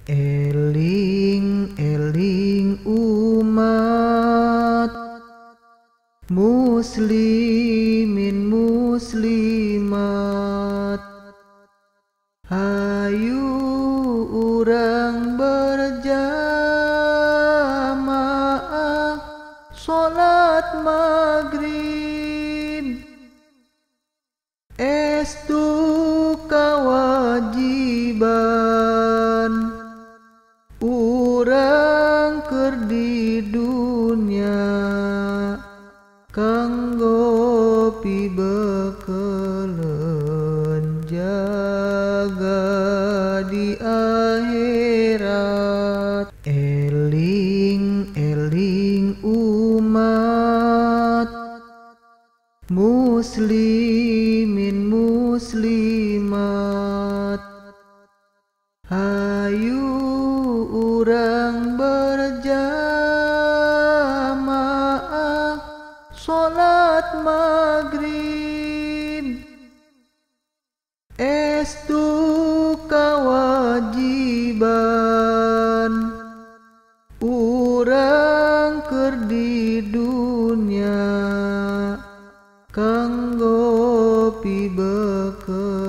Eling-eling umat muslimin muslimat, hayu urang berjamaah sholat maghrib, estu kawajiban urang keur di dunya kanggo pibekeleun jaga di akhirat. Eling-eling umat muslimin muslimat, hayu urang berjamaah sholat maghrib, estu kawajiban urang keur di dunya kanggo pibekeleun